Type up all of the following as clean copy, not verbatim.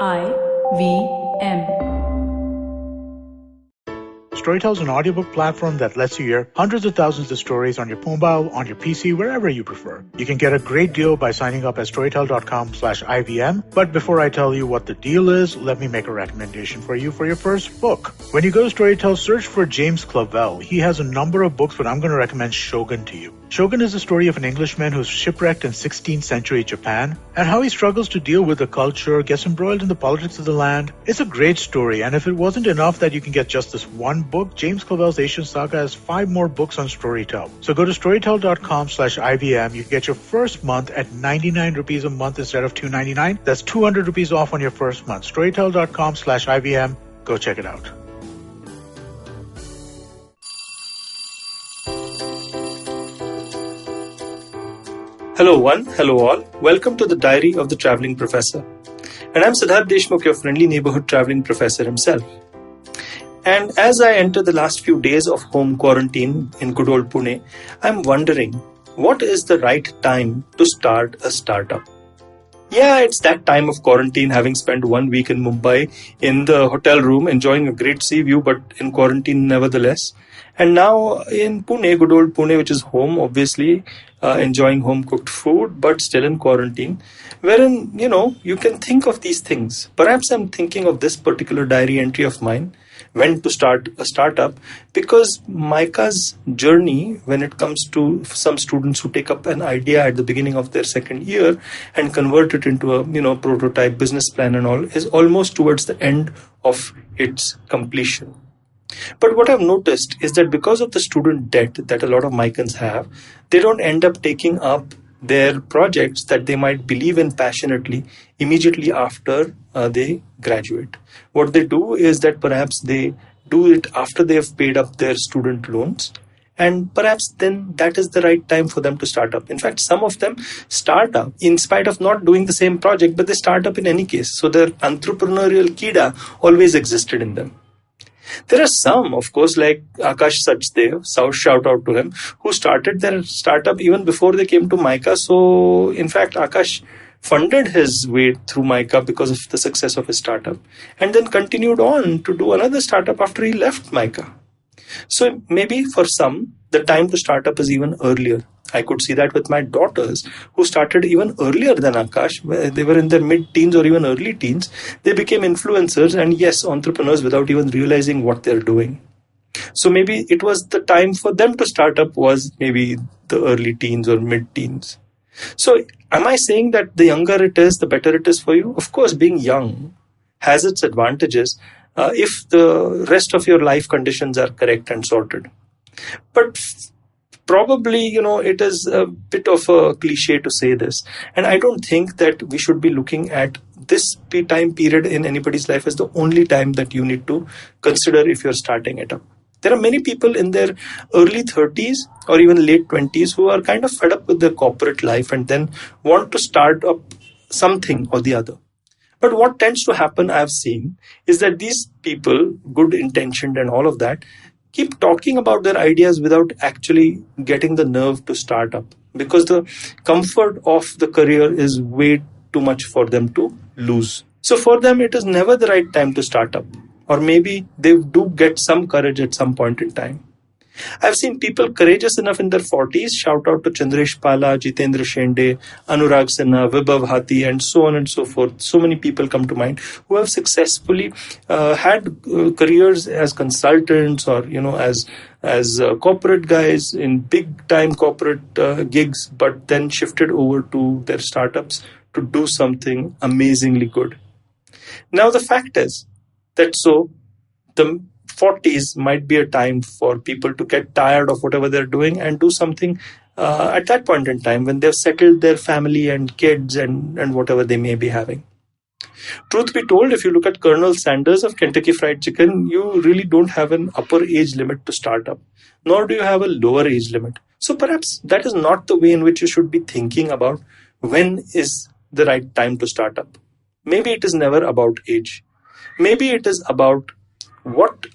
IVM. Storytel is an audiobook platform that lets you hear hundreds of thousands of stories on your mobile, on your PC, wherever you prefer. You can get a great deal by signing up at storytel.com/IVM. But before I tell you what the deal is, let me make a recommendation for you for your first book. When you go to Storytel, search for James Clavell. He has a number of books, but I'm going to recommend Shogun to you. Shogun is the story of an Englishman who's shipwrecked in 16th century Japan and how he struggles to deal with the culture, gets embroiled in the politics of the land. It's a great story, and if it wasn't enough that you can get just this one book, James Clavell's Asian Saga has 5 more books on Storytel. So go to storytel.com/IVM. You can get your first month at 99 rupees a month instead of 299. That's 200 rupees off on your first month. Storytel.com/IVM. Go check it out. Hello one, hello all. Welcome to the Diary of the Traveling Professor. And I'm Siddharth Deshmukh, your friendly neighborhood traveling professor himself. And as I enter the last few days of home quarantine in good old Pune, I'm wondering, what is the right time to start a startup? Yeah, it's that time of quarantine, having spent 1 week in Mumbai in the hotel room, enjoying a great sea view, but in quarantine nevertheless. And now in Pune, good old Pune, which is home, obviously, enjoying home-cooked food, but still in quarantine, wherein, you can think of these things. Perhaps I'm thinking of this particular diary entry of mine, when to start a startup, because Micah's journey, when it comes to some students who take up an idea at the beginning of their second year and convert it into a prototype business plan and all, is almost towards the end of its completion. But what I've noticed is that because of the student debt that a lot of Micans have, they don't end up taking up their projects that they might believe in passionately immediately after they graduate. What they do is that perhaps they do it after they have paid up their student loans, and perhaps then that is the right time for them to start up. In fact, some of them start up in spite of not doing the same project, but they start up in any case. So their entrepreneurial kida always existed in them. There are some, of course, like Akash Sachdev, shout out to him, who started their startup even before they came to Mica. So, in fact, Akash funded his way through Mica because of the success of his startup, and then continued on to do another startup after he left Mica. So, maybe for some, the time to start up is even earlier. I could see that with my daughters, who started even earlier than Akash. They were in their mid-teens or even early teens. They became influencers and, yes, entrepreneurs without even realizing what they're doing. So maybe it was the time for them to start up was maybe the early teens or mid-teens. So am I saying that the younger it is, the better it is for you? Of course, being young has its advantages if the rest of your life conditions are correct and sorted. But probably, it is a bit of a cliche to say this. And I don't think that we should be looking at this time period in anybody's life as the only time that you need to consider if you're starting it up. There are many people in their early 30s or even late 20s who are kind of fed up with their corporate life and then want to start up something or the other. But what tends to happen, I've seen, is that these people, good intentioned and all of that, keep talking about their ideas without actually getting the nerve to start up, because the comfort of the career is way too much for them to lose. So for them, it is never the right time to start up. Or maybe they do get some courage at some point in time. I've seen people courageous enough in their 40s, shout out to Chandresh Pala, Jitendra Shende, Anurag Sinha, Vibhav Hathi, and so on and so forth. So many people come to mind who have successfully had careers as consultants or, as corporate guys in big time corporate gigs, but then shifted over to their startups to do something amazingly good. Now, the fact is that the 40s might be a time for people to get tired of whatever they're doing and do something at that point in time when they've settled their family and kids and whatever they may be having. Truth be told, if you look at Colonel Sanders of Kentucky Fried Chicken, you really don't have an upper age limit to start up, nor do you have a lower age limit. So perhaps that is not the way in which you should be thinking about when is the right time to start up. Maybe it is never about age. Maybe it is about what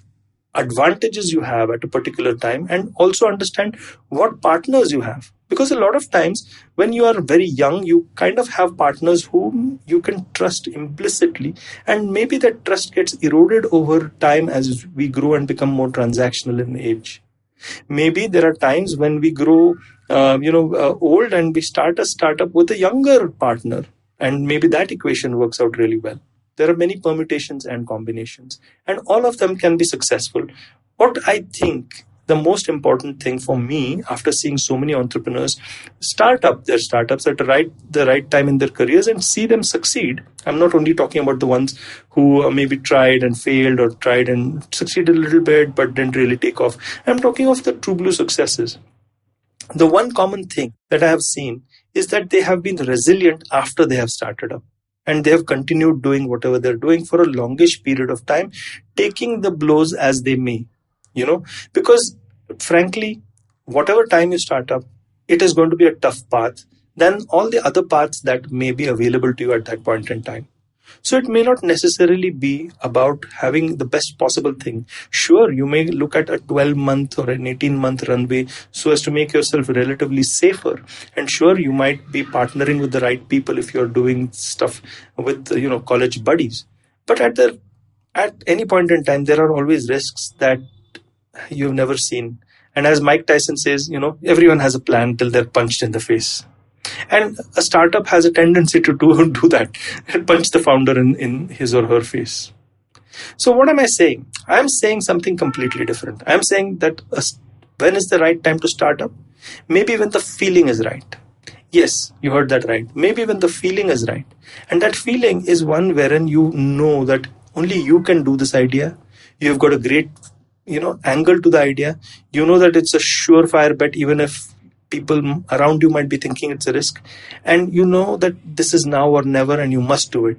advantages you have at a particular time, and also understand what partners you have. Because a lot of times when you are very young, you kind of have partners whom you can trust implicitly, and maybe that trust gets eroded over time as we grow and become more transactional in age. Maybe there are times when we grow old and we start a startup with a younger partner, and maybe that equation works out really well. There are many permutations and combinations, and all of them can be successful. What I think the most important thing for me, after seeing so many entrepreneurs start up their startups at the right time in their careers and see them succeed. I'm not only talking about the ones who maybe tried and failed, or tried and succeeded a little bit but didn't really take off. I'm talking of the true blue successes. The one common thing that I have seen is that they have been resilient after they have started up. And they have continued doing whatever they're doing for a longish period of time, taking the blows as they may. Because frankly, whatever time you start up, it is going to be a tough path than all the other paths that may be available to you at that point in time. So it may not necessarily be about having the best possible thing. Sure, you may look at a 12-month or an 18-month runway so as to make yourself relatively safer. And sure, you might be partnering with the right people if you're doing stuff with, college buddies. But at any point in time, there are always risks that you've never seen. And as Mike Tyson says, everyone has a plan till they're punched in the face. And a startup has a tendency to do that and punch the founder in his or her face. So what am I saying? I'm saying something completely different. I'm saying that when is the right time to start up? Maybe when the feeling is right. Yes, you heard that right. Maybe when the feeling is right. And that feeling is one wherein you know that only you can do this idea. You've got a great angle to the idea. You know that it's a surefire bet, even if people around you might be thinking it's a risk. And you know that this is now or never and you must do it.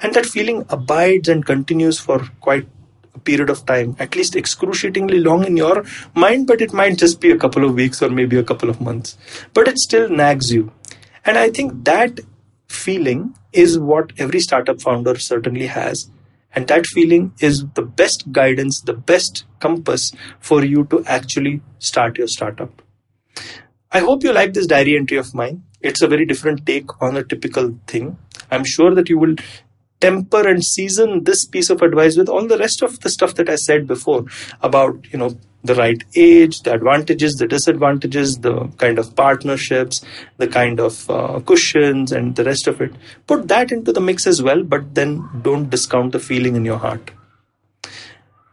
And that feeling abides and continues for quite a period of time, at least excruciatingly long in your mind, but it might just be a couple of weeks or maybe a couple of months. But it still nags you. And I think that feeling is what every startup founder certainly has. And that feeling is the best guidance, the best compass for you to actually start your startup. I hope you like this diary entry of mine. It's a very different take on a typical thing. I'm sure that you will temper and season this piece of advice with all the rest of the stuff that I said before about, the right age, the advantages, the disadvantages, the kind of partnerships, the kind of cushions and the rest of it. Put that into the mix as well, but then don't discount the feeling in your heart.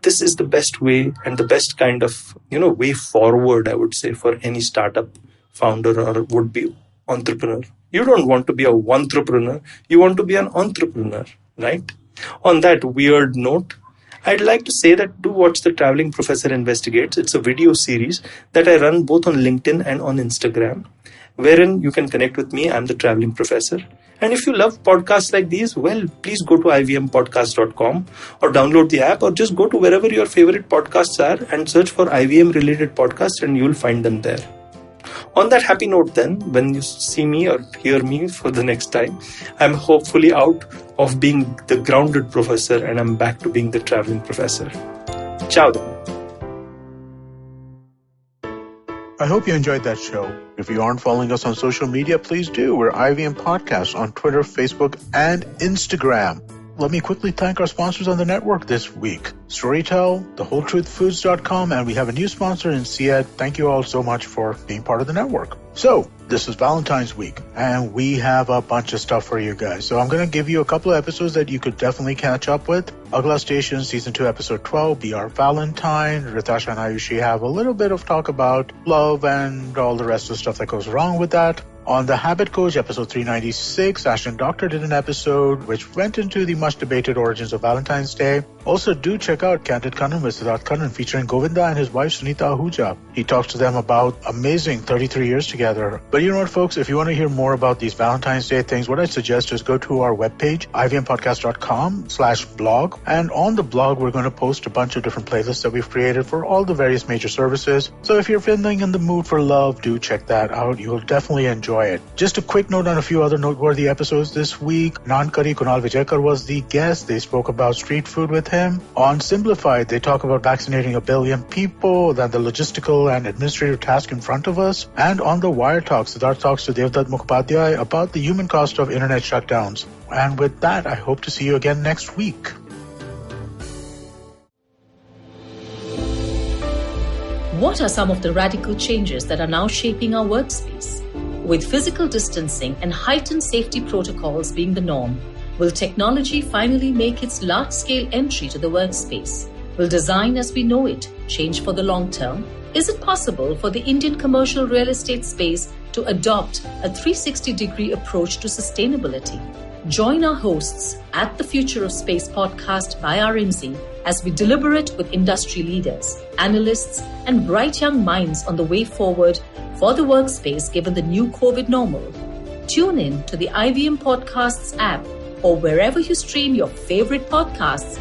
This is the best way and the best kind of, way forward, I would say, for any startup founder or would-be entrepreneur. You don't want to be a one-entrepreneur. You want to be an entrepreneur, right? On that weird note, I'd like to say that do watch The Traveling Professor Investigates. It's a video series that I run both on LinkedIn and on Instagram, wherein you can connect with me. I'm The Traveling Professor. And if you love podcasts like these, well, please go to ivmpodcast.com or download the app or just go to wherever your favorite podcasts are and search for IVM related podcasts and you'll find them there. On that happy note then, when you see me or hear me for the next time, I'm hopefully out of being the grounded professor and I'm back to being the traveling professor. Ciao then. I hope you enjoyed that show. If you aren't following us on social media, please do. We're IVM Podcast on Twitter, Facebook, and Instagram. Let me quickly thank our sponsors on the network this week. Storytel, TheWholeTruthFoods.com, and we have a new sponsor in Syed. Thank you all so much for being part of the network. So, this is Valentine's week, and we have a bunch of stuff for you guys. So I'm going to give you a couple of episodes that you could definitely catch up with. Agla Station, Season 2, Episode 12, Be Our Valentine. Ritasha and Ayushi have a little bit of talk about love and all the rest of the stuff that goes wrong with that. On The Habit Coach, episode 396, Ashton Doctor did an episode which went into the much-debated origins of Valentine's Day. Also, do check out Candid Kannan with Siddharth Kannan featuring Govinda and his wife Sunita Ahuja. He talks to them about amazing 33 years together. But you know what, folks? If you want to hear more about these Valentine's Day things, what I suggest is go to our webpage, ivmpodcast.com/blog. And on the blog, we're going to post a bunch of different playlists that we've created for all the various major services. So if you're feeling in the mood for love, do check that out. You'll definitely enjoy enjoy it. Just a quick note on a few other noteworthy episodes this week. Nankari Kunal Vijayakar was the guest. They spoke about street food with him. On Simplified, they talk about vaccinating 1 billion people, then the logistical and administrative task in front of us. And on the Wire Talk, Siddharth talks to Devdutt Mukhopadhyay about the human cost of internet shutdowns. And with that, I hope to see you again next week. What are some of the radical changes that are now shaping our workspace? With physical distancing and heightened safety protocols being the norm, will technology finally make its large-scale entry to the workspace? Will design as we know it change for the long term? Is it possible for the Indian commercial real estate space to adopt a 360-degree approach to sustainability? Join our hosts at the Future of Space podcast by RMZ as we deliberate with industry leaders, analysts, and bright young minds on the way forward for the workspace given the new COVID normal. Tune in to the IVM Podcasts app or wherever you stream your favorite podcasts